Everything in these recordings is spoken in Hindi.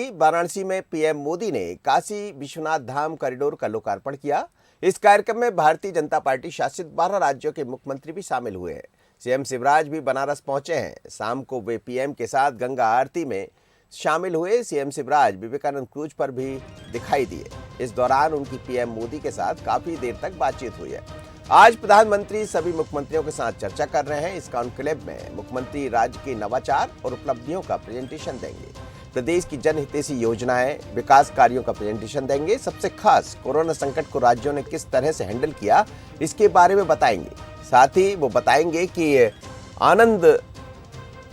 वाराणसी में पीएम मोदी ने काशी विश्वनाथ धाम कॉरिडोर का लोकार्पण किया। इस कार्यक्रम में भारतीय जनता पार्टी शासित 12 राज्यों के मुख्यमंत्री भी शामिल हुए हैं। सीएम शिवराज भी बनारस पहुंचे हैं। शाम को वे पीएम के साथ गंगा आरती में शामिल हुए। सीएम शिवराज विवेकानंद क्रूज पर भी दिखाई दिए। इस दौरान उनकी पीएम मोदी के साथ काफी देर तक बातचीत हुई है। आज प्रधानमंत्री सभी मुख्यमंत्रियों के साथ चर्चा कर रहे हैं। इस कॉन्क्लेव में मुख्यमंत्री राज्य के नवाचार और उपलब्धियों का प्रेजेंटेशन देंगे। प्रदेश की जनहितैषी योजनाएं, विकास कार्यों का प्रेजेंटेशन देंगे। सबसे खास कोरोना संकट को राज्यों ने किस तरह से हैंडल किया, इसके बारे में बताएंगे। साथ ही वो बताएंगे कि आनंद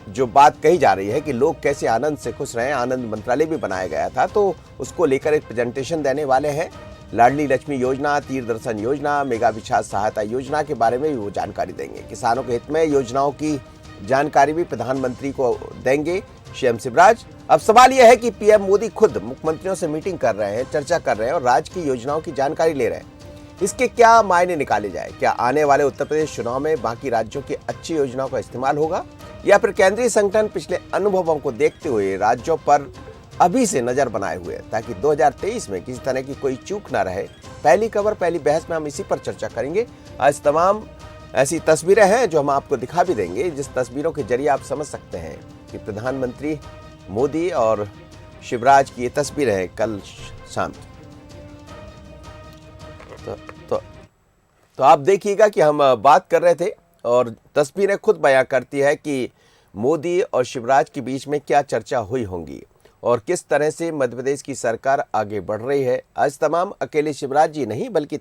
जो बात कही जा रही है कि लोग कैसे आनंद से खुश रहें, आनंद मंत्रालय भी बनाया गया था, तो उसको लेकर एक प्रेजेंटेशन देने वाले हैं। लाडली लक्ष्मी योजना, तीर्थ दर्शन योजना, मेगा विकास सहायता योजना के बारे में भी वो जानकारी देंगे। किसानों के हित में योजनाओं की जानकारी भी प्रधानमंत्री को देंगे सीएम शिवराज। अब सवाल यह है कि पीएम मोदी खुद मुख्यमंत्रियों से मीटिंग कर रहे हैं, चर्चा कर रहे हैं और राज्य की योजनाओं की जानकारी ले रहे हैं। इसके क्या मायने निकाले जाए? क्या आने वाले उत्तर प्रदेश चुनाव में बाकी राज्यों की अच्छी योजनाओं का इस्तेमाल होगा, या फिर केंद्रीय संगठन पिछले अनुभवों को देखते हुए राज्यों पर अभी से नजर बनाए हुए हैं, ताकि 2023 में किसी तरह की कोई चूक ना रहे? पहली खबर, पहली बहस में हम इसी पर चर्चा करेंगे। आज तमाम ऐसी तस्वीरें हैं जो हम आपको दिखा भी देंगे, जिस तस्वीरों के जरिए आप समझ सकते हैं कि प्रधानमंत्री मोदी और शिवराज की ये तस्वीर है कल शाम की। तो आप देखिएगा कि हम बात कर रहे थे और तस्वीरें खुद बयां करती है कि मोदी और शिवराज के बीच में क्या चर्चा हुई होंगी और किस तरह से मध्य प्रदेश की सरकार आगे बढ़ रही है। आज तमाम अकेले शिवराज जी नहीं, बल्कि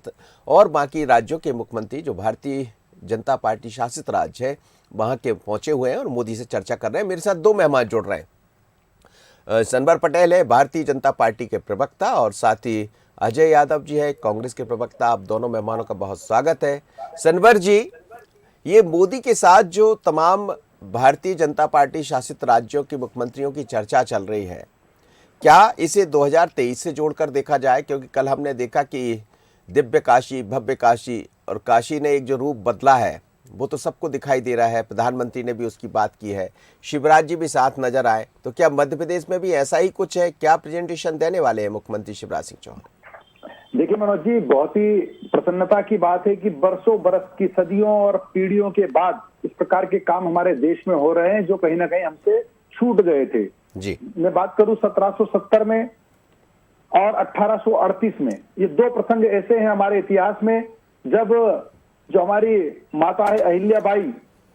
और बाकी राज्यों के मुख्यमंत्री जो भारतीय जनता पार्टी शासित राज्य है वहां के पहुंचे हुए हैं और मोदी से चर्चा कर रहे हैं। मेरे साथ दो मेहमान जुड़ रहे हैं। सनवर पटेल है भारतीय जनता पार्टी के प्रवक्ता, और साथ ही अजय यादव जी है कांग्रेस के प्रवक्ता। आप दोनों मेहमानों का बहुत स्वागत है। सनवर जी, ये मोदी के साथ जो तमाम भारतीय जनता पार्टी शासित राज्यों के मुख्यमंत्रियों की चर्चा चल रही है, क्या इसे 2023 से जोड़कर देखा जाए? क्योंकि कल हमने देखा कि दिव्य काशी, भव्य काशी, और काशी ने एक जो रूप बदला है वो तो सबको दिखाई दे रहा है। प्रधानमंत्री ने भी उसकी बात की है, शिवराज जी भी साथ नजर आए। तो क्या मध्य प्रदेश में भी ऐसा ही कुछ है? क्या प्रेजेंटेशन देने वाले हैं मुख्यमंत्री शिवराज सिंह चौहान? देखिए मनोज जी, बहुत ही प्रसन्नता की बात है कि बरसों बरस की, सदियों और पीढ़ियों के बाद इस प्रकार के काम हमारे देश में हो रहे हैं जो कहीं ना कहीं हमसे छूट गए थे जी। मैं बात करूं 1770 में और 1838 में। ये दो प्रसंग ऐसे हैं हमारे इतिहास में जब जो हमारी माता है अहिल्याबाई,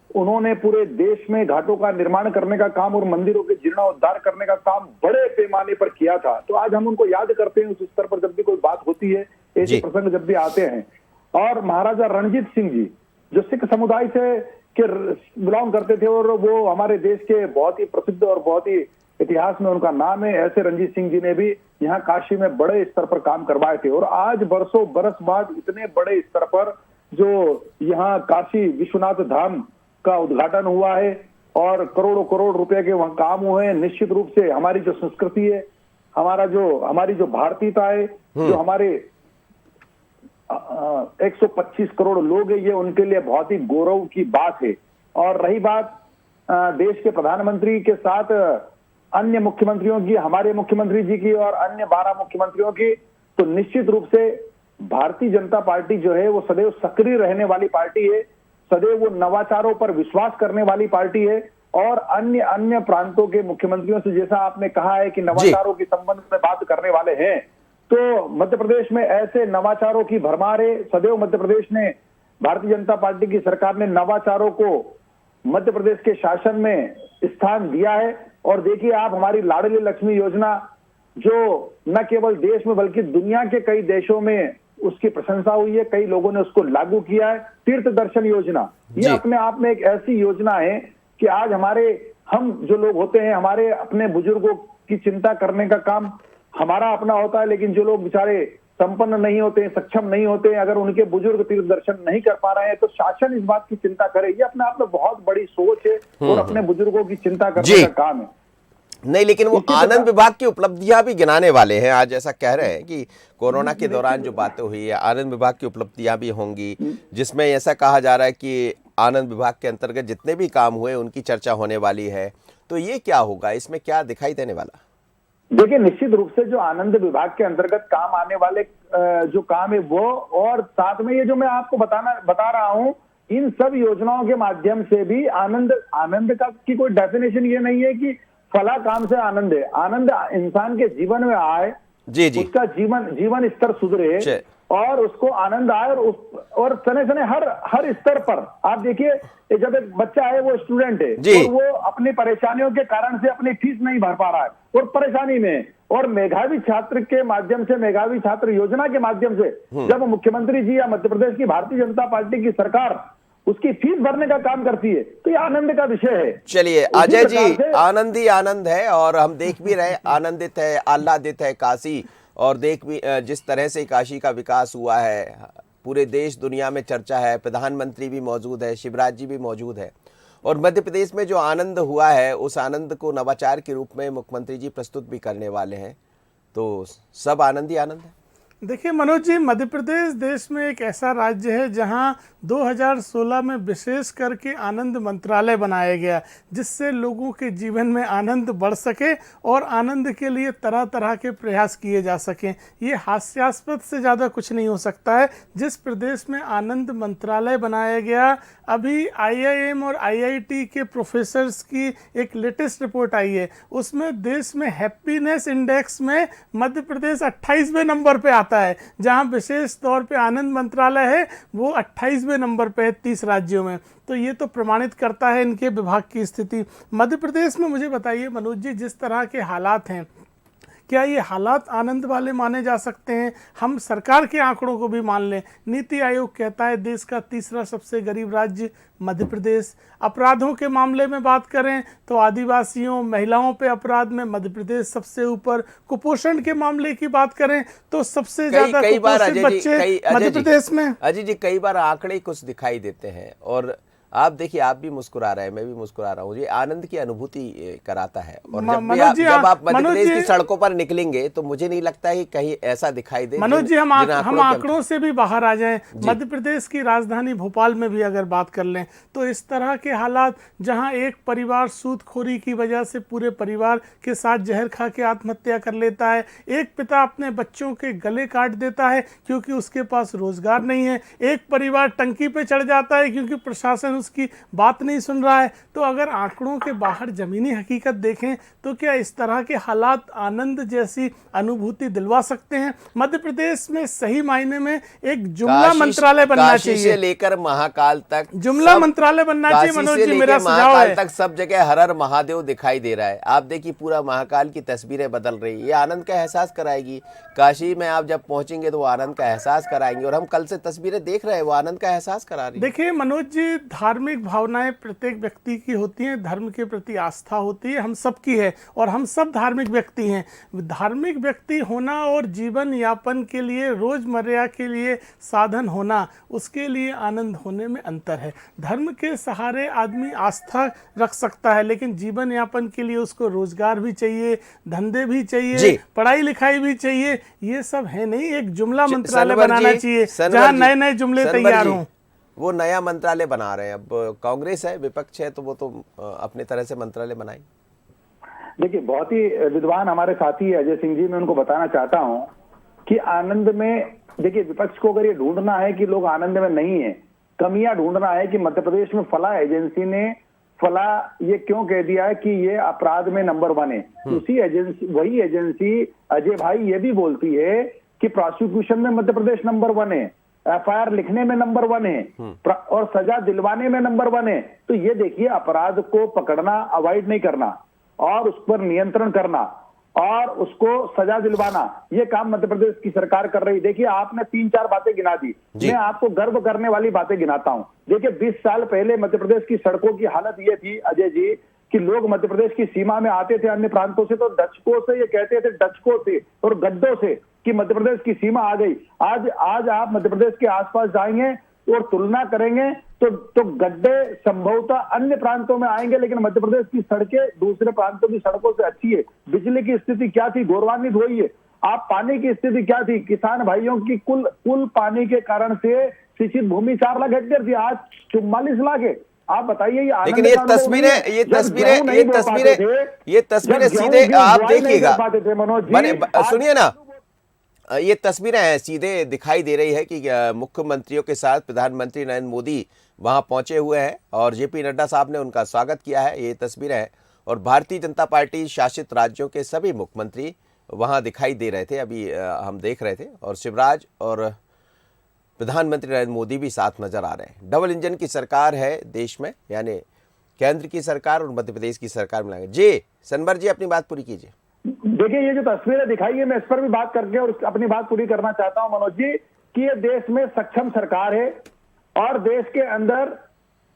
उन्होंने पूरे देश में घाटों का निर्माण करने का काम और मंदिरों के जीर्णोद्धार करने का काम बड़े पैमाने पर किया था। तो आज हम उनको याद करते हैं उस स्तर पर जब भी कोई बात होती है, ऐसे प्रसंग जब भी आते हैं। और महाराजा रणजीत सिंह जी जो सिख समुदाय से के बिलोंग करते थे और वो हमारे देश के बहुत ही प्रसिद्ध और बहुत ही इतिहास में उनका नाम है, ऐसे रणजीत सिंह जी ने भी यहाँ काशी में बड़े स्तर पर काम करवाए थे। और आज बरसों बरस बाद इतने बड़े स्तर पर जो यहाँ काशी विश्वनाथ धाम का उद्घाटन हुआ है और करोड़ों करोड़ रुपए के वहां काम हुए हैं। निश्चित रूप से हमारी जो संस्कृति है, हमारी जो भारतीयता है, जो हमारे 125 करोड़ लोग हैं, ये उनके लिए बहुत ही गौरव की बात है। और रही बात देश के प्रधानमंत्री के साथ अन्य मुख्यमंत्रियों की, हमारे मुख्यमंत्री जी की और अन्य 12 मुख्यमंत्रियों की, तो निश्चित रूप से भारतीय जनता पार्टी जो है वो सदैव सक्रिय रहने वाली पार्टी है, सदैव वो नवाचारों पर विश्वास करने वाली पार्टी है। और अन्य प्रांतों के मुख्यमंत्रियों से, जैसा आपने कहा है कि नवाचारों के संबंध में बात करने वाले हैं, तो मध्य प्रदेश में ऐसे नवाचारों की भरमार है। सदैव मध्य प्रदेश ने, भारतीय जनता पार्टी की सरकार ने नवाचारों को मध्य प्रदेश के शासन में स्थान दिया है। और देखिए आप, हमारी लाडली लक्ष्मी योजना जो न केवल देश में बल्कि दुनिया के कई देशों में उसकी प्रशंसा हुई है, कई लोगों ने उसको लागू किया है। तीर्थ दर्शन योजना, ये अपने आप में एक ऐसी योजना है कि आज हम जो लोग होते हैं, हमारे अपने बुजुर्गों की चिंता करने का काम हमारा अपना होता है, लेकिन जो लोग बेचारे संपन्न नहीं होते, सक्षम नहीं होते, अगर उनके बुजुर्ग तीर्थ दर्शन नहीं कर पा रहे हैं तो शासन इस बात की चिंता करे। ये अपने आप में बहुत बड़ी सोच है और अपने बुजुर्गों की चिंता करने का काम है। नहीं, लेकिन वो आनंद विभाग की उपलब्धियां भी गिनाने वाले हैं। आज ऐसा कह रहे हैं कि कोरोना के दौरान जो बातें हुई है, आनंद विभाग की उपलब्धियां भी होंगी, जिसमें ऐसा कहा जा रहा है कि आनंद विभाग के अंतर्गत जितने भी काम हुए उनकी चर्चा होने वाली है। तो ये क्या होगा, इसमें क्या दिखाई देने वाला? देखिए, निश्चित रूप से जो आनंद विभाग के अंतर्गत काम आने वाले जो काम है वो, और साथ में ये जो मैं आपको बता रहा हूं, इन सब योजनाओं के माध्यम से भी आनंद का की कोई डेफिनेशन ये नहीं है कि फला काम से आनंद है। आनंद इंसान के जीवन में आए, जी जी। उसका जीवन स्तर सुधरे और उसको आनंद आए, और सने सने हर स्तर पर आप देखिए, जब एक बच्चा है वो स्टूडेंट है और वो अपनी परेशानियों के कारण से अपनी फीस नहीं भर पा रहा है और परेशानी में, और मेधावी छात्र के माध्यम से, मेधावी छात्र योजना के माध्यम से जब मुख्यमंत्री जी या मध्य प्रदेश की भारतीय जनता पार्टी की सरकार उसकी फीस भरने का काम करती है, तो ये आनंद का विषय है। चलिए अजय जी, आनंद ही आनंद है, और हम देख भी रहे, आनंदित है, आह्लादित है काशी, और देख भी जिस तरह से काशी का विकास हुआ है, पूरे देश दुनिया में चर्चा है, प्रधानमंत्री भी मौजूद है, शिवराज जी भी मौजूद है, और मध्य प्रदेश में जो आनंद हुआ है उस आनंद को नवाचार के रूप में मुख्यमंत्री जी प्रस्तुत भी करने वाले हैं, तो सब आनंद ही आनंद है। देखिए मनोज जी, मध्य प्रदेश देश में एक ऐसा राज्य है जहां 2016 में विशेष करके आनंद मंत्रालय बनाया गया, जिससे लोगों के जीवन में आनंद बढ़ सके और आनंद के लिए तरह तरह के प्रयास किए जा सकें। ये हास्यास्पद से ज़्यादा कुछ नहीं हो सकता है। जिस प्रदेश में आनंद मंत्रालय बनाया गया, अभी IIM और IIT के प्रोफेसर्स की एक लेटेस्ट रिपोर्ट आई है, उसमें देश में हैप्पीनेस इंडेक्स में मध्य प्रदेश 28वें नंबर पे आता है, जहां विशेष तौर पे आनंद मंत्रालय है वो 28वें नंबर पे है 30 राज्यों में। तो ये तो प्रमाणित करता है इनके विभाग की स्थिति। मध्य प्रदेश में मुझे बताइए मनोज जी, जिस तरह के हालात हैं, क्या ये हालात आनंद वाले माने जा सकते हैं? हम सरकार के आंकड़ों को भी मान लें, नीति आयोग कहता है देश का तीसरा सबसे गरीब राज्य मध्य प्रदेश। अपराधों के मामले में बात करें तो आदिवासियों, महिलाओं पे अपराध में मध्य प्रदेश सबसे ऊपर। कुपोषण के मामले की बात करें तो सबसे ज्यादा कुपोषित बच्चे मध्य प्रदेश में। अजय जी, कई बार आंकड़े कुछ दिखाई देते हैं, और आप देखिए, आप भी मुस्कुरा रहे हैं, मैं भी मुस्कुरा रहा हूँ, ये आनंद की अनुभूति कराता है। और जब आप मध्य प्रदेश की सड़कों पर निकलेंगे तो मुझे नहीं लगता है कि कहीं ऐसा दिखाई दे। मनोज जी, हम आंकड़ों से भी बाहर आ जाएं। मध्य प्रदेश की राजधानी भोपाल में भी अगर बात कर लें तो इस तरह के हालात, जहां एक परिवार सूदखोरी की वजह से पूरे परिवार के साथ जहर खा के आत्महत्या कर लेता है, एक पिता अपने बच्चों के गले काट देता है क्योंकि उसके पास रोजगार नहीं है, एक परिवार टंकी पे चढ़ जाता है क्योंकि प्रशासन उसकी बात नहीं सुन रहा है। तो अगर आंकड़ों के बाहर जमीनी हकीकत देखें तो क्या इस तरह के हालात आनंद जैसी अनुभूति दिलवा सकते हैं? मध्य प्रदेश में सही मायने में एक जुमला मंत्रालय बनना चाहिए, से लेकर महाकाल तक जुमला मंत्रालय बनना चाहिए मनोज जी, मेरा सुझाव है। तक सब जगह हर हर महादेव दिखाई दे रहा है। आप देखिए, पूरा महाकाल की तस्वीरें बदल रही है, ये आनंद का एहसास कराएगी। काशी में आप जब पहुंचेंगे तो वो आनंद का एहसास कराएंगे, और हम कल से तस्वीरें देख रहे हैं, वो आनंद का एहसास करा रही है। देखिए मनोज जी, धार्मिक भावनाएं प्रत्येक व्यक्ति की होती हैं, धर्म के प्रति आस्था होती है, हम सबकी है, और हम सब धार्मिक व्यक्ति हैं। धार्मिक व्यक्ति होना और जीवन यापन के लिए, रोजमर्रा के लिए साधन होना, उसके लिए आनंद होने में अंतर है। धर्म के सहारे आदमी आस्था रख सकता है, लेकिन जीवन यापन के लिए उसको रोजगार भी चाहिए, धंधे भी चाहिए, पढ़ाई लिखाई भी चाहिए। ये सब है नहीं। एक जुमला मंत्रालय बनाना चाहिए जहां नए नए जुमले तैयार हों। वो नया मंत्रालय बना रहे हैं। अब कांग्रेस है, विपक्ष है, तो वो तो अपने तरह से मंत्रालय बनाए। देखिए, बहुत ही विद्वान हमारे साथी अजय सिंह जी, मैं उनको बताना चाहता हूं कि आनंद में, देखिए, विपक्ष को अगर ये ढूंढना है कि लोग आनंद में नहीं है, कमियां ढूंढना है कि मध्य प्रदेश में फला एजेंसी ने फला ये क्यों कह दिया है कि ये अपराध में नंबर 1 है, वही एजेंसी अजय भाई ये भी बोलती है कि प्रोसिक्यूशन में मध्य प्रदेश नंबर 1 है, FIR लिखने में नंबर 1 है, और सजा दिलवाने में नंबर 1 है। तो ये देखिए, अपराध को पकड़ना, अवॉइड नहीं करना और उस पर नियंत्रण करना और उसको सजा दिलवाना, ये काम मध्य प्रदेश की सरकार कर रही। देखिए, आपने 3-4 बातें गिना दी, मैं आपको गर्व करने वाली बातें गिनाता हूं। देखिए, 20 साल पहले मध्य प्रदेश की सड़कों की हालत ये थी अजय जी, कि लोग मध्य प्रदेश की सीमा में आते थे अन्य प्रांतों से, तो दशकों से ये कहते थे, दशकों से और गड्ढों से, कि मध्य प्रदेश की सीमा आ गई। आज आप मध्य प्रदेश के आसपास जाएंगे और तुलना करेंगे तो गड्ढे संभवतः अन्य प्रांतों में आएंगे, लेकिन मध्य प्रदेश की सड़कें दूसरे प्रांतों की सड़कों से अच्छी है। बिजली की स्थिति क्या थी, गौरवान्वित हुई है। आप पानी की स्थिति क्या थी, किसान भाइयों की कुल पानी के कारण से सिंचित भूमि 4 लाख हेक्टेयर थी, आज 44 लाख है। आप बताइए, ये लेकिन ये तस्वीरें सीधे आप देखिएगा, सुनिए ना, ये तस्वीरें हैं सीधे दिखाई दे रही है कि मुख्यमंत्रियों के साथ प्रधानमंत्री नरेंद्र मोदी वहां पहुंचे हुए हैं और जेपी नड्डा साहब ने उनका स्वागत किया है। ये तस्वीरें हैं और भारतीय जनता पार्टी शासित राज्यों के सभी मुख्यमंत्री वहां दिखाई दे रहे थे, अभी हम देख रहे थे, और शिवराज और प्रधानमंत्री नरेंद्र मोदी भी साथ नजर आ रहे हैं। डबल इंजन की सरकार है देश में, यानी केंद्र की सरकार और मध्य प्रदेश की सरकार मिलाएंगे। जी सनवर जी, अपनी बात पूरी कीजिए। देखिए, ये जो तस्वीरें दिखाई है, मैं इस पर भी बात करके और अपनी बात पूरी करना चाहता हूं मनोज जी, कि ये देश में सक्षम सरकार है और देश के अंदर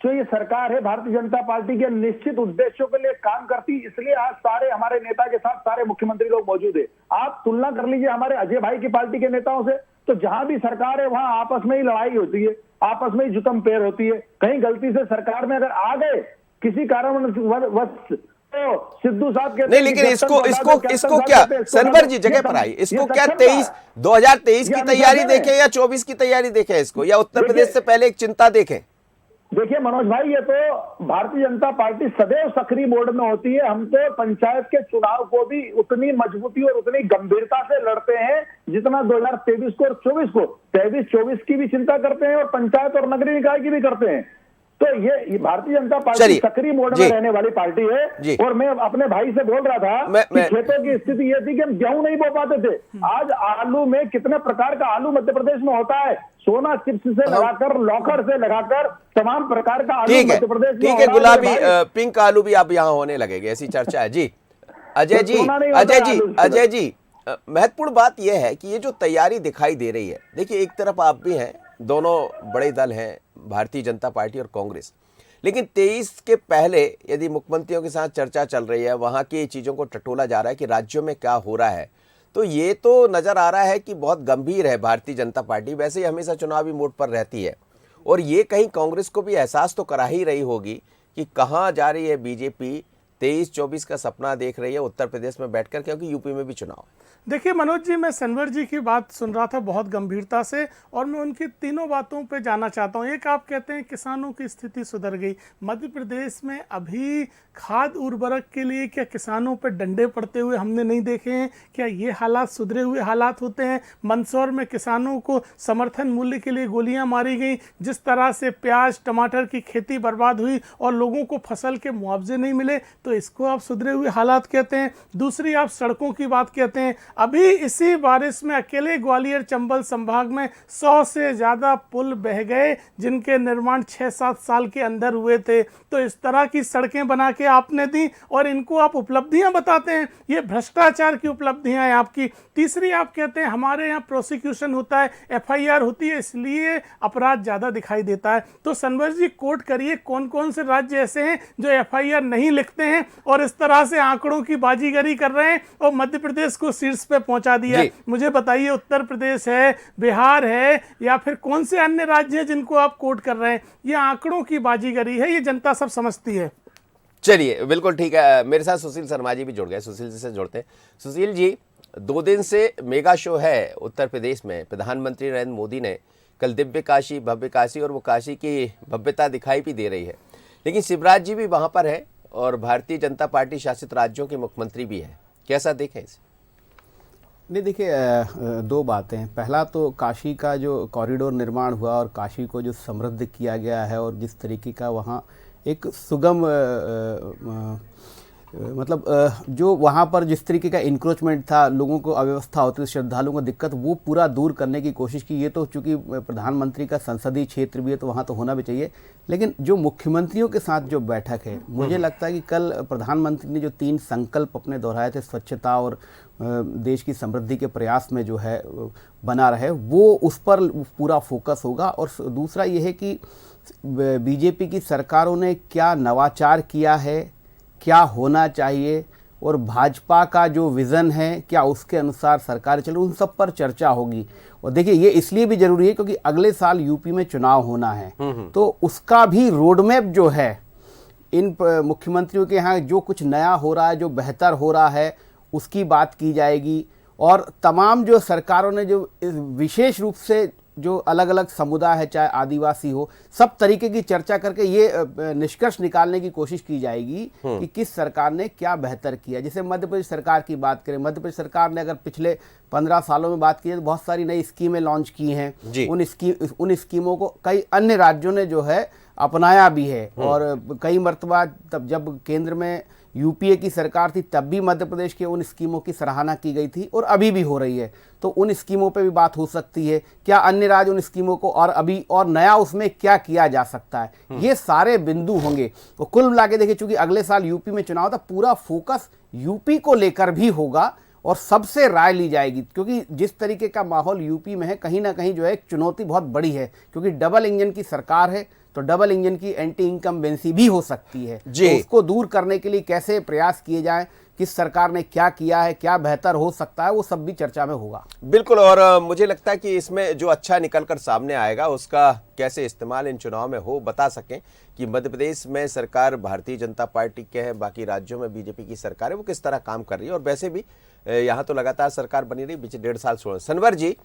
जो ये सरकार है भारतीय जनता पार्टी के निश्चित उद्देश्यों के लिए काम करती, इसलिए आज सारे हमारे नेता के साथ सारे मुख्यमंत्री लोग मौजूद है। आप तुलना कर लीजिए हमारे अजय भाई की पार्टी के नेताओं से, तो जहां भी सरकार है वहां आपस में ही लड़ाई होती है, आपस में ही जुतम पैर होती है। कहीं गलती से सरकार में अगर आ गए किसी कारणवश तो सिद्धू साहब के नहीं, लेकिन इसको क्या सनवर जी जगह पर आई, इसको क्या 2023 की तैयारी देखें या 24 की तैयारी देखें इसको, या उत्तर प्रदेश से पहले एक चिंता देखें? देखिए मनोज भाई, ये तो भारतीय जनता पार्टी सदैव सक्रिय मोड में होती है। हम तो पंचायत के चुनाव को भी उतनी मजबूती और उतनी गंभीरता से लड़ते हैं जितना 2023 को और 24 को, 23-24 की भी चिंता करते हैं और पंचायत और नगरीय निकाय की भी करते हैं। तो ये भारतीय जनता पार्टी सक्रिय मोड में रहने वाली पार्टी है। और मैं अपने भाई से बोल रहा था कि खेतों की स्थिति ये थी कि हम गेहूं नहीं बो पाते थे। आज आलू में कितने प्रकार का आलू मध्य प्रदेश में होता है, सोना चिप्स से लगाकर, लॉकर से लगाकर तमाम प्रकार का आलू मध्य प्रदेश में। ठीक है, गुलाबी पिंक आलू भी अब यहाँ होने लगेंगे, ऐसी चर्चा है। जी अजय जी, महत्वपूर्ण बात यह है कि ये जो तैयारी दिखाई दे रही है, देखिए एक तरफ आप भी हैं, दोनों बड़े दल हैं भारतीय जनता पार्टी और कांग्रेस, लेकिन 23 के पहले यदि मुख्यमंत्रियों के साथ चर्चा चल रही है, वहाँ की चीज़ों को टटोला जा रहा है कि राज्यों में क्या हो रहा है, तो ये तो नज़र आ रहा है कि बहुत गंभीर है भारतीय जनता पार्टी। वैसे ही हमेशा चुनावी मोड पर रहती है और ये कहीं कांग्रेस को भी एहसास तो करा ही रही होगी कि कहाँ जा रही है बीजेपी। 23-24 का सपना देख रही है उत्तर प्रदेश में बैठकर, क्योंकि यूपी में भी चुनाव है। देखिए मनोज जी, मैं सनवर जी की बात सुन रहा था बहुत गंभीरता से और मैं उनकी तीनों बातों पे जाना चाहता हूँ। एक, आप कहते हैं किसानों की स्थिति सुधर गई। मध्य प्रदेश में अभी खाद उर्वरक के लिए क्या किसानों पे डंडे पड़ते हुए हमने नहीं देखे हैं? क्या ये हालात सुधरे हुए हालात होते हैं? मंदसौर में किसानों को समर्थन मूल्य के लिए गोलियां मारी गई, जिस तरह से प्याज टमाटर की खेती बर्बाद हुई और लोगों को फसल के मुआवजे नहीं मिले, तो इसको आप सुधरे हुए हालात कहते हैं। दूसरी, आप सड़कों की बात कहते हैं। अभी इसी बारिश में अकेले ग्वालियर चंबल संभाग में 100 से ज़्यादा पुल बह गए, जिनके निर्माण 6-7 साल के अंदर हुए थे। तो इस तरह की सड़कें बना के आपने दी और इनको आप उपलब्धियां बताते हैं। ये भ्रष्टाचार की उपलब्धियां हैं आपकी। तीसरी, आप कहते हैं हमारे यहाँ प्रोसिक्यूशन होता है, FIR होती है, इसलिए अपराध ज़्यादा दिखाई देता है। तो सनवर जी कोट करिए, कौन कौन से राज्य ऐसे हैं जो FIR नहीं लिखते हैं और इस तरह से आंकड़ों की बाजीगरी कर रहे हैं और मध्य प्रदेश को शीर्ष पे पहुंचा दिया? मुझे बताइए, उत्तर प्रदेश है, बिहार है, या फिर कौन से अन्य राज्य हैं जिनको आप कोट कर रहे हैं? ये आंकड़ों की बाजीगरी है, ये जनता सब समझती है। चलिए, बिल्कुल ठीक है। मेरे साथ सुशील शर्मा जी भी जुड़ गए, सुशील जी से जोड़ते हैं। सुशील जी, 2 दिन से मेगा शो है उत्तर प्रदेश में। प्रधानमंत्री नरेंद्र मोदी ने कल दिव्य काशी, भव्य काशी, और वो काशी की भव्यता दिखाई भी दे रही है, लेकिन शिवराज जी भी वहां पर है और भारतीय जनता पार्टी शासित राज्यों के मुख्यमंत्री भी है। कैसा देखें इसे? नहीं, देखिए 2 बातें। पहला तो काशी का जो कॉरिडोर निर्माण हुआ और काशी को जो समृद्ध किया गया है और जिस तरीके का वहाँ एक सुगम जो वहाँ पर जिस तरीके का इंक्रोचमेंट था, लोगों को अव्यवस्था होती थी, श्रद्धालुओं को दिक्कत, वो पूरा दूर करने की कोशिश की। ये तो चूंकि प्रधानमंत्री का संसदीय क्षेत्र भी है तो वहाँ तो होना भी चाहिए, लेकिन जो मुख्यमंत्रियों के साथ जो बैठक है, मुझे लगता है कि कल प्रधानमंत्री ने जो 3 संकल्प अपने दोहराए थे, स्वच्छता और देश की समृद्धि के प्रयास में जो है बना रहे, वो उस पर पूरा फोकस होगा। और दूसरा ये है कि बीजेपी की सरकारों ने क्या नवाचार किया है, क्या होना चाहिए, और भाजपा का जो विज़न है क्या उसके अनुसार सरकार चल रही, उन सब पर चर्चा होगी। और देखिए, ये इसलिए भी जरूरी है क्योंकि अगले साल यूपी में चुनाव होना है, तो उसका भी रोडमैप जो है इन मुख्यमंत्रियों के यहाँ, जो कुछ नया हो रहा है, जो बेहतर हो रहा है, उसकी बात की जाएगी। और तमाम जो सरकारों ने जो विशेष रूप से जो अलग अलग समुदाय है, चाहे आदिवासी हो, सब तरीके की चर्चा करके ये निष्कर्ष निकालने की कोशिश की जाएगी कि किस सरकार ने क्या बेहतर किया। जैसे मध्य प्रदेश सरकार की बात करें, मध्य प्रदेश सरकार ने अगर पिछले 15 सालों में बात की है तो बहुत सारी नई स्कीमें लॉन्च की हैं। उन स्कीमों को कई अन्य राज्यों ने जो है अपनाया भी है, और कई मर्तबा तब जब केंद्र में यूपीए की सरकार थी तब भी मध्य प्रदेश के उन स्कीमों की सराहना की गई थी, और अभी भी हो रही है। तो उन स्कीमों पे भी बात हो सकती है, क्या अन्य राज्य उन स्कीमों को और अभी और नया उसमें क्या किया जा सकता है, ये सारे बिंदु होंगे। तो कुल मिला के देखिए, चूंकि अगले साल यूपी में चुनाव था, पूरा फोकस यूपी को लेकर भी होगा और सबसे राय ली जाएगी, क्योंकि जिस तरीके का माहौल यूपी में है, कहीं ना कहीं जो है एक चुनौती बहुत बड़ी है, क्योंकि डबल इंजन की सरकार है, तो डबल इंजन की एंटी इनकम्बेंसी भी हो सकती है। तो उसको दूर करने के लिए कैसे प्रयास किए जाएं, किस सरकार ने क्या किया है, क्या बेहतर हो सकता है, वो सब भी चर्चा में होगा। बिल्कुल, और मुझे लगता है कि इसमें जो अच्छा निकलकर सामने आएगा उसका कैसे इस्तेमाल इन चुनाव में हो, बता सकें कि मध्य प्रदेश में सरकार भारतीय जनता पार्टी के है, बाकी राज्यों में बीजेपी की सरकार है, वो किस तरह काम कर रही है। और वैसे भी यहाँ तो लगातार सरकार बनी रही पिछले 1.5 साल छोड़। सनवर जी,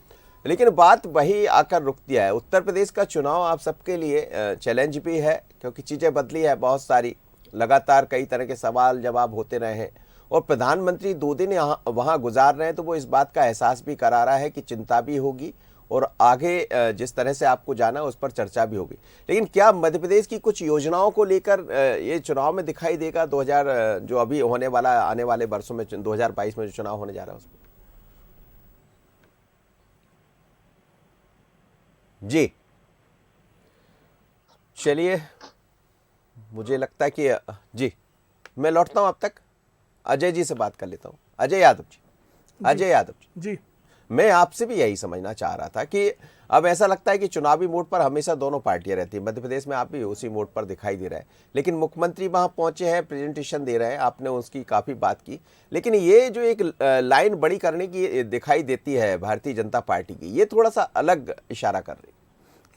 लेकिन बात वही आकर रुकती है, उत्तर प्रदेश का चुनाव आप सबके लिए चैलेंज भी है, क्योंकि चीज़ें बदली है बहुत सारी, लगातार कई तरह के सवाल जवाब होते रहे हैं, और प्रधानमंत्री 2 दिन यहाँ वहाँ गुजार रहे हैं, तो वो इस बात का एहसास भी करा रहा है कि चिंता भी होगी और आगे जिस तरह से आपको जाना उस पर चर्चा भी होगी। लेकिन क्या मध्य प्रदेश की कुछ योजनाओं को लेकर ये चुनाव में दिखाई देगा 2000 जो अभी होने वाला, आने वाले वर्षों में 2022 में जो चुनाव होने जा रहा है उसमें? जी चलिए, मुझे लगता है कि जी मैं लौटता हूं, अब तक अजय जी से बात कर लेता हूं। अजय यादव जी, अजय यादव जी, मैं आपसे भी यही समझना चाह रहा था कि अब ऐसा लगता है कि चुनावी मोड पर हमेशा दोनों पार्टियां रहती हैं, मध्य प्रदेश में आप भी उसी मोड पर दिखाई दे रहा है, लेकिन मुख्यमंत्री वहां पहुंचे हैं, प्रेजेंटेशन दे रहे हैं, आपने उसकी काफ़ी बात की, लेकिन ये जो एक लाइन बड़ी करने की दिखाई देती है भारतीय जनता पार्टी की, ये थोड़ा सा अलग इशारा कर रही है।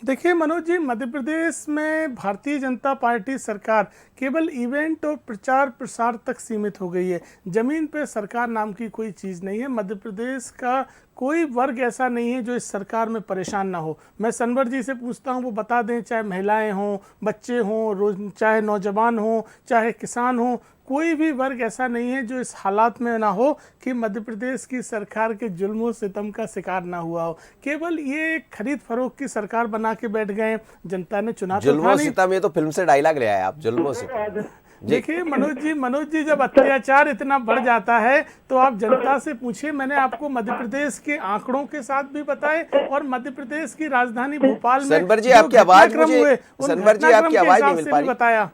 देखिए मनोज जी, मध्य प्रदेश में भारतीय जनता पार्टी सरकार केवल इवेंट और प्रचार प्रसार तक सीमित हो गई है। ज़मीन पे सरकार नाम की कोई चीज़ नहीं है। मध्य प्रदेश का कोई वर्ग ऐसा नहीं है जो इस सरकार में परेशान ना हो। मैं सनवर जी से पूछता हूं, वो बता दें, चाहे महिलाएं हों, बच्चे हों, चाहे नौजवान हों, चाहे किसान हों, कोई भी वर्ग ऐसा नहीं है जो इस हालात में ना हो कि मध्य प्रदेश की सरकार के जुल्म और सितम का शिकार ना हुआ हो। केवल ये खरीद फरोख्त की सरकार बना के बैठ गए। जनता ने चुना तो जुल्म और सितम, ये तो फिल्म से डायलॉग ले आए आप, जुल्म और सितम। देखिए मनोज जी, जब अत्याचार इतना बढ़ जाता है तो आप जनता से पूछिए। मैंने आपको मध्य प्रदेश के आंकड़ों के साथ भी बताए, और मध्य प्रदेश की राजधानी भोपाल में सनवर जी आपकी आवाज मुझे, सनवर जी आपकी आवाज नहीं मिल पा रही, बताया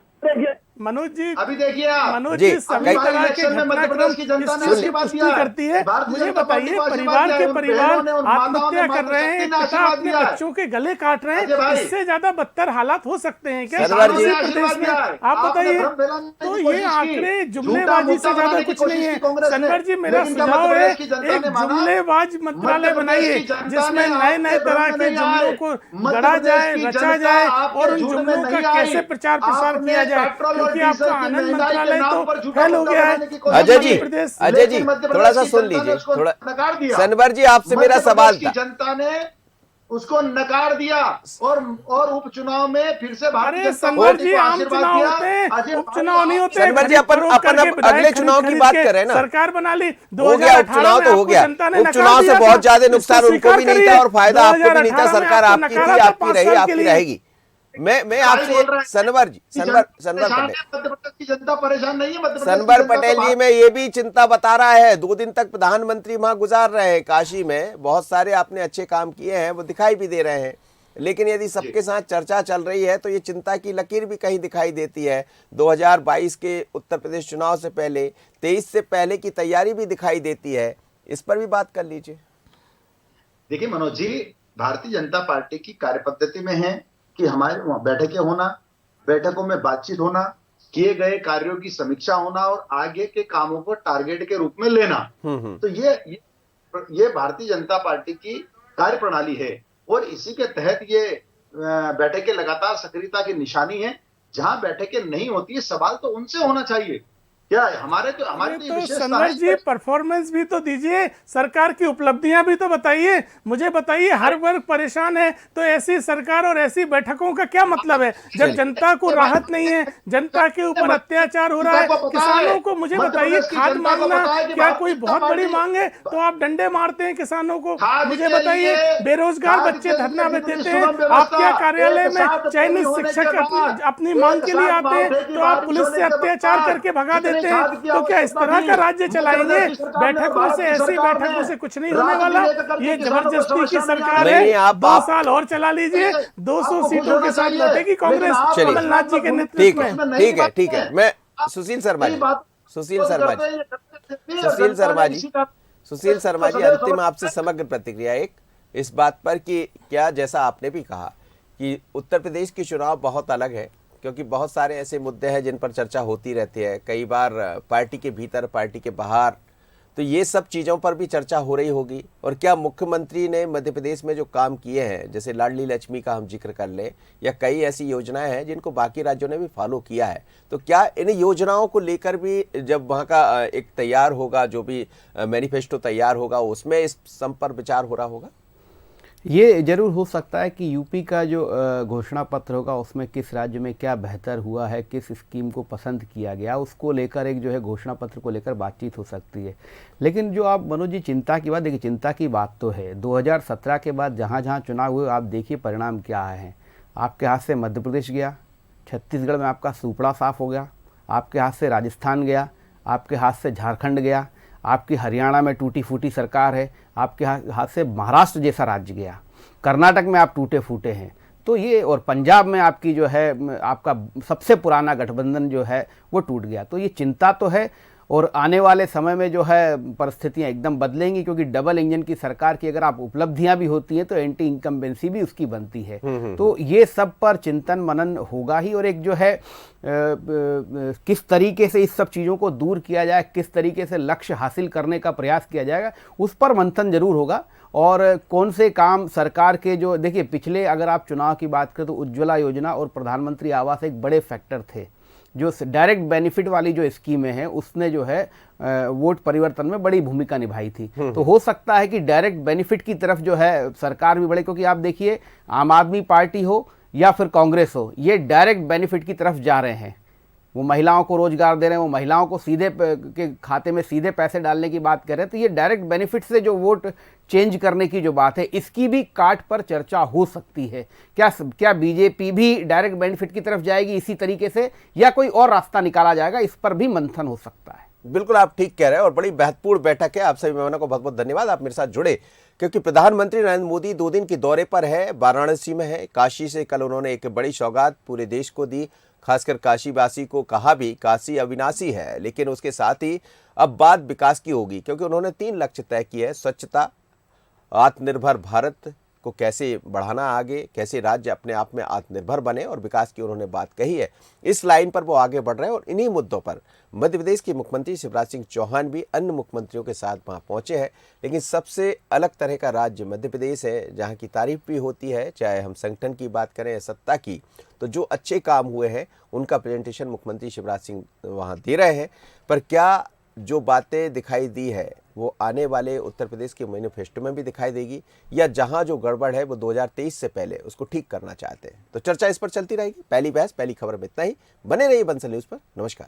मनोज जी। अभी देखिए मनोज जी, सभी तरह के घटनाक्रम की पुष्टि करती है। मुझे बताइए, परिवार के परिवार आत्महत्या कर रहे हैं, पिता अपने बच्चों के गले काट रहे हैं, इससे ज्यादा बदतर हालात हो सकते हैं क्या प्रदेश में? आप बताइए। तो ये आंकड़े जुमलेबाजी से ज्यादा कुछ नहीं है। सनवर जी, मेरा सुझाव है, एक जुमलेबाज मंत्रालय बनाइए जिसमें नए नए तरह के जुमलों को गढ़ा जाए, रचा जाए, और उन जुमलों का कैसे प्रचार प्रसार किया जाए, क्योंकि आपका आनंद मंत्रालय तो फेल हो गया है। अजय जी थोड़ा सा सुन लीजिए, थोड़ा। सनवर जी, आपसे मेरा सवाल था, जनता ने उसको नकार दिया और उपचुनाव में फिर से भारतीय जनता पार्टी को आशीर्वाद दिया। उपचुनाव नहीं होते सनवर जी, अपन अगले चुनाव की बात कर रहे हैं ना। सरकार बना ली, हो गया उपचुनाव तो हो गया, उपचुनाव से बहुत ज्यादा नुकसान उनको भी नहीं था और फायदा आपको भी नहीं था। सरकार आपकी थी, आपकी रही, आपकी रहेगी। मैं आपसे सनवर परेशान नहीं है। सनवर पटेल जी, मैं ये भी चिंता बता रहा है, 2 दिन तक प्रधानमंत्री वहां गुजार रहे हैं काशी में, बहुत सारे आपने अच्छे काम किए हैं, वो दिखाई भी दे रहे हैं, लेकिन यदि सबके साथ चर्चा चल रही है तो ये चिंता की लकीर भी कहीं दिखाई देती है। 2022 के उत्तर प्रदेश चुनाव से पहले, 23 से पहले की तैयारी भी दिखाई देती है, इस पर भी बात कर लीजिए। देखिए मनोज जी, भारतीय जनता पार्टी की कार्यपद्धति में है कि हमारे वहां बैठकें होना, बैठकों में बातचीत होना, किए गए कार्यों की समीक्षा होना और आगे के कामों को टारगेट के रूप में लेना। तो ये भारतीय जनता पार्टी की कार्यप्रणाली है, और इसी के तहत ये बैठकें लगातार सक्रियता की निशानी है। जहां बैठकें नहीं होती है, सवाल तो उनसे होना चाहिए क्या है हमारे तो हमारी अरे तो ये तो विशेषता संवर जी है। परफॉर्मेंस भी तो दीजिए, सरकार की उपलब्धियां भी तो बताइए। मुझे बताइए, हर वर्ग परेशान है तो ऐसी सरकार और ऐसी बैठकों का क्या मतलब है जब जनता को राहत नहीं है, जनता के ऊपर अत्याचार हो रहा है। जनता को पता है, किसानों को मुझे मध्य बताइए, प्रदेश की खाद जनता को मांगना पता है कि क्या भारतीय कोई जनता बहुत बड़ी पार्टी मांग है तो आप डंडे मारते हैं किसानों को? खाद मुझे के बताइए, लिए, बेरोजगार खाद बच्चे के धरना लिए पे जितनी देते सुगम हैं, व्यवस्था, आपके कार्यालय एक में साथ पूरी चयनित होने के शिक्षक बाद, अपनी मांग एक के लिए साथ आते हैं मामले की तो आप बारिश पुलिस होने से के अत्याचार बाद करके भगा जितनी देते हैं। खाद की तो क्या इस आवश्यकता तरह का थी, राज्य मध्य चलाएंगे? प्रदेश की सरकार ने और बैठकों भारत से, की ऐसी सरकार बैठकों ने से कुछ नहीं होने वाला। राजनीति करके ये किसानों को जबरदस्ती की समस्या में सरकार नहीं है। नहीं, आप 2 साल और चला लीजिए, 200 आपको खुश सीटों होना के साथ चाहिए, लौटेगी लेकिन कांग्रेस आप चलिए। कमलनाथ जी के ठीक नेतृत्व है, में। ठीक है, ठीक है। मैं सुशील शर्मा जी, सुशील शर्मा जी, सुशील शर्मा जी, सुशील शर्मा जी, अंतिम आपसे समग्र प्रतिक्रिया एक इस बात पर कि क्या, जैसा आपने भी कहा कि उत्तर प्रदेश की चुनाव बहुत अलग है, क्योंकि बहुत सारे ऐसे मुद्दे हैं जिन पर चर्चा होती रहती है, कई बार पार्टी के भीतर, पार्टी के बाहर, तो ये सब चीज़ों पर भी चर्चा हो रही होगी। और क्या मुख्यमंत्री ने मध्य प्रदेश में जो काम किए हैं, जैसे लाडली लक्ष्मी का हम जिक्र कर लें, या कई ऐसी योजनाएं हैं जिनको बाकी राज्यों ने भी फॉलो किया है, तो क्या इन योजनाओं को लेकर भी जब वहाँ का एक तैयार होगा, जो भी मैनिफेस्टो तैयार होगा, उसमें इस सम पर विचार हो रहा होगा? ये जरूर हो सकता है कि यूपी का जो घोषणा पत्र होगा उसमें किस राज्य में क्या बेहतर हुआ है, किस स्कीम को पसंद किया गया, उसको लेकर एक जो है घोषणा पत्र को लेकर बातचीत हो सकती है। लेकिन जो आप मनोज जी चिंता की बात, देखिए चिंता की बात तो है 2017 के बाद जहाँ जहाँ चुनाव हुए आप देखिए परिणाम क्या आए हैं। आपके हाथ से मध्य प्रदेश गया, छत्तीसगढ़ में आपका सुपड़ा साफ हो गया, आपके हाथ से राजस्थान गया, आपके हाथ से झारखंड गया, आपकी हरियाणा में टूटी फूटी सरकार है, आपके हाथ से महाराष्ट्र जैसा राज्य गया, कर्नाटक में आप टूटे फूटे हैं। तो ये, और पंजाब में आपकी जो है आपका सबसे पुराना गठबंधन जो है वो टूट गया। तो ये चिंता तो है, और आने वाले समय में जो है परिस्थितियां एकदम बदलेंगी, क्योंकि डबल इंजन की सरकार की अगर आप उपलब्धियां भी होती हैं तो एंटी इनकम्बेंसी भी उसकी बनती है। तो ये सब पर चिंतन मनन होगा ही, और एक जो है किस तरीके से इस सब चीज़ों को दूर किया जाए, किस तरीके से लक्ष्य हासिल करने का प्रयास किया जाएगा, उस पर मंथन जरूर होगा। और कौन से काम सरकार के, जो देखिए पिछले अगर आप चुनाव की बात करें तो उज्ज्वला योजना और प्रधानमंत्री आवास एक बड़े फैक्टर थे। जो डायरेक्ट बेनिफिट वाली जो स्कीमें हैं उसने जो है वोट परिवर्तन में बड़ी भूमिका निभाई थी। तो हो सकता है कि डायरेक्ट बेनिफिट की तरफ जो है सरकार भी बढ़े, क्योंकि आप देखिए आम आदमी पार्टी हो या फिर कांग्रेस हो, ये डायरेक्ट बेनिफिट की तरफ जा रहे हैं। वो महिलाओं को रोजगार दे रहे हैं, वो महिलाओं को सीधे के खाते में सीधे पैसे डालने की बात कर रहे हैं। तो ये डायरेक्ट बेनिफिट से जो वोट चेंज करने की जो बात है, इसकी भी काट पर चर्चा हो सकती है। क्या बीजेपी भी डायरेक्ट बेनिफिट की तरफ जाएगी इसी तरीके से, या कोई और रास्ता निकाला जाएगा? इस पर भी मंथन हो सकता है। बिल्कुल, आप ठीक कह रहे हैं, और बड़ी महत्वपूर्ण बैठक है। आप सभी मेहमानों को बहुत बहुत धन्यवाद, आप मेरे साथ जुड़े, क्योंकि प्रधानमंत्री नरेंद्र मोदी 2 दिन के दौरे पर है, वाराणसी में है। काशी से कल उन्होंने एक बड़ी सौगात पूरे देश को दी, खासकर काशीवासी को कहा भी काशी अविनाशी है। लेकिन उसके साथ ही अब बात विकास की होगी, क्योंकि उन्होंने 3 लक्ष्य तय किए हैं: स्वच्छता, आत्मनिर्भर भारत को कैसे बढ़ाना आगे, कैसे राज्य अपने आप में आत्मनिर्भर बने, और विकास की उन्होंने बात कही है। इस लाइन पर वो आगे बढ़ रहे हैं, और इन्हीं मुद्दों पर मध्य प्रदेश के मुख्यमंत्री शिवराज सिंह चौहान भी अन्य मुख्यमंत्रियों के साथ वहाँ पहुँचे हैं। लेकिन सबसे अलग तरह का राज्य मध्य प्रदेश है, जहाँ की तारीफ भी होती है, चाहे हम संगठन की बात करें या सत्ता की। तो जो अच्छे काम हुए हैं उनका प्रेजेंटेशन मुख्यमंत्री शिवराज सिंह वहाँ दे रहे हैं। पर क्या जो बातें दिखाई दी है वो आने वाले उत्तर प्रदेश के मैनिफेस्टो में भी दिखाई देगी, या जहां जो गड़बड़ है वो 2023 से पहले उसको ठीक करना चाहते हैं? तो चर्चा इस पर चलती रहेगी। पहली बहस, पहली खबर में इतना ही। बने रहिए बंसल न्यूज़ पर। नमस्कार।